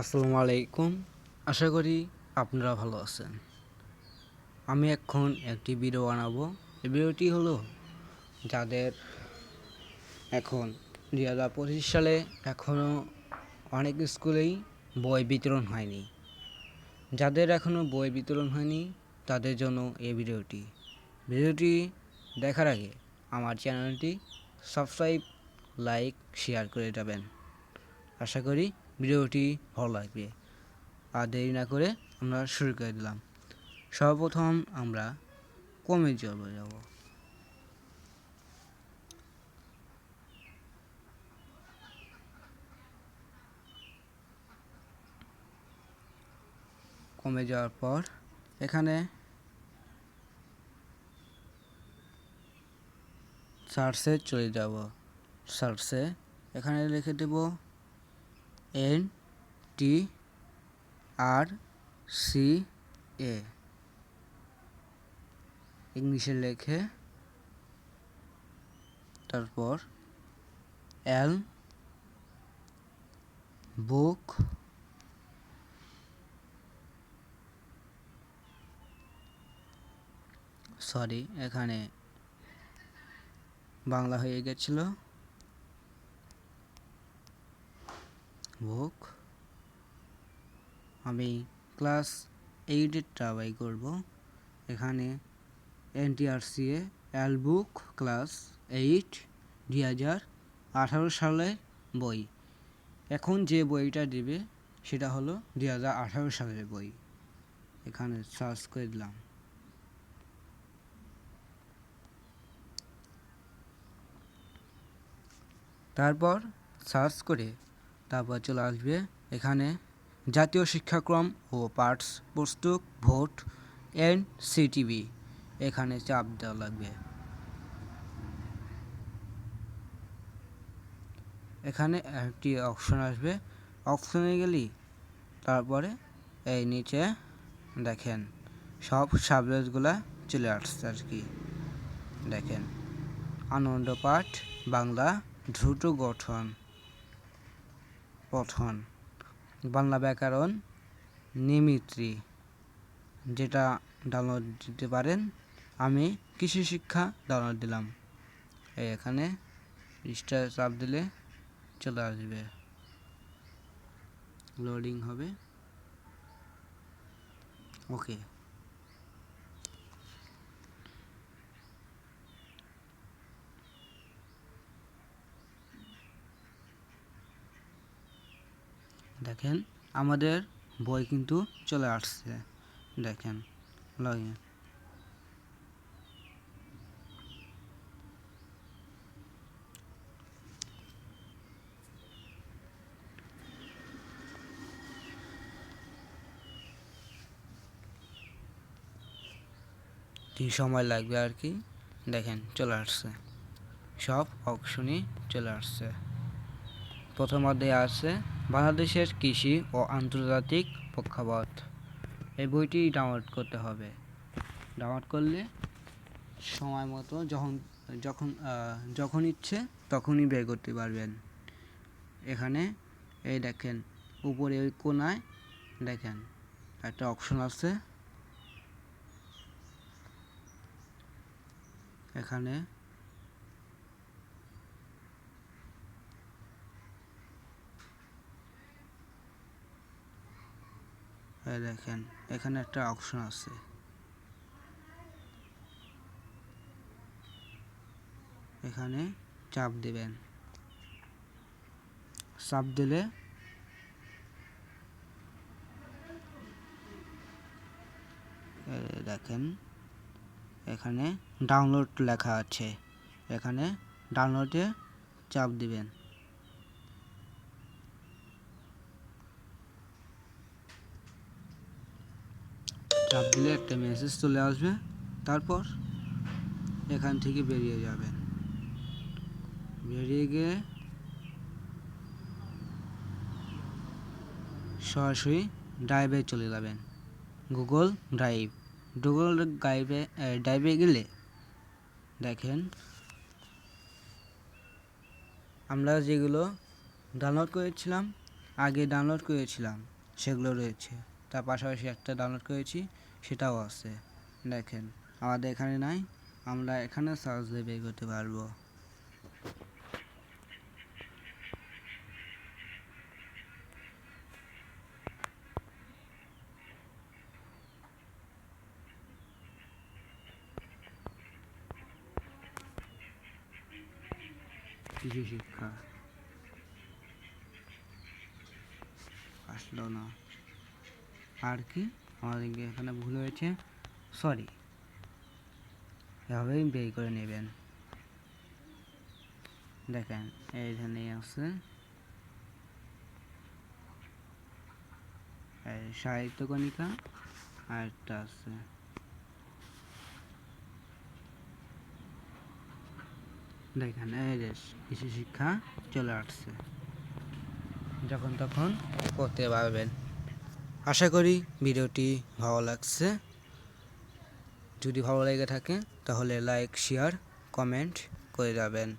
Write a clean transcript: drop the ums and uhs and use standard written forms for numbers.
আসসালামু আলাইকুম। আশা করি আপনারা ভালো আছেন। আমি এখন একটি ভিডিও বানাবো। এই ভিডিওটি হলো যাদের এখন 2025 সালে এখনও অনেক স্কুলেই বই বিতরণ হয়নি। যাদের এখনও বই বিতরণ হয়নি তাদের জন্য এই ভিডিওটি দেখার আগে আমার চ্যানেলটি সাবস্ক্রাইব, লাইক, শেয়ার করে যাবেন। আশা করি ভিডিওটি ভালো লাগবে। আর দেরি না করে আমরা শুরু করে দিলাম। সর্বপ্রথম আমরা কমে যাব। কমে যাওয়ার পর এখানে সার্চে চলে যাব। সার্চে এখানে লিখে দেব NTRCA ইংলিশে লিখে, তারপর L বুক এখানে বাংলা হয়ে গেছিল বুক। আমি ক্লাস 8 ট্রাই করব। এখানে NTRCA এল বুক ক্লাস 8 2018 সালের বই। এখন যে বইটা দিবে সেটা হলো 2018 সালের বই। এখানে সার্চ করে দিলাম। তারপর সার্চ করে তারপর চলে আসবে এখানে জাতীয় শিক্ষাক্রম ও পাঠ্যপুস্তক বোর্ড NCTB। এখানে চাপ দেওয়া লাগবে। এখানে একটি অপশন আসবে, অপশনে গেলে তারপরে এই নিচে দেখেন সব সাবজেক্টগুলো চলে আসছে আর কি। দেখেন আনন্দ পাঠ, বাংলা, দ্রুত পঠন, বাংলা ব্যাকরণ, নিমিত্রি, যেটা ডাউনলোড দিতে পারেন। আমি কৃষি শিক্ষা ডাউনলোড দিলাম। এখানে স্টার চাপ দিলে চলে আসবে, লোডিং হবে। ওকে, দেখেন আমাদের বই কিন্তু চলে আসছে। দেখেন লগইন। সময় লাগবে আর কি। দেখেন চলে আসছে, সব অপশনই চলে আসছে। প্রথম অধ্যায়ে আছে বাংলাদেশের কৃষি ও আন্তর্জাতিক প্রেক্ষাপট। এই বইটি ডাউনলোড করতে হবে। ডাউনলোড করলে সময় মতো যখন ইচ্ছে তখনই বের করতে পারবেন। এখানে এই দেখেন উপরে ওই কোনায় দেখেন একটা অপশন আছে। এখানে দেখেন এখানে একটা অপশন আছে। এখানে চাপ দিবেন। চাপ দিলে দেখেন এখানে ডাউনলোড লেখা আছে। এখানে ডাউনলোডে চাপ দিবেন। চাপ দিলে একটা মেসেজ চলে আসবে। তারপর এখান থেকে বেরিয়ে যাবেন। বেরিয়ে গিয়ে সরাসরি ড্রাইভে চলে যাবেন। গুগল ড্রাইভে গেলে দেখেন আমরা যেগুলো ডাউনলোড করেছিলাম আগে ডাউনলোড করেছিলাম সেগুলো রয়েছে, তার পাশাপাশি একটা ডাউনলোড করেছি সেটাও আছে। দেখেন আমাদের এখানে নাই, আমরা এখানে সার্চ দিয়ে বের করতে পারবো। কৃষি শিক্ষা আসলো না, আর কি আমাদের এখানে ভুল হয়েছে, সরি। এভাবেই বের করে নেবেন। দেখেন এইখানে আছে সাহিত্য কণিকা, আর একটা আছে দেখেন এই যে কৃষি শিক্ষা চলে আসছে, যখন তখন করতে পারবেন। আশা করি ভিডিওটি ভালো লাগছে। যদি ভালো লেগে থাকে তাহলে লাইক শেয়ার কমেন্ট করে যাবেন।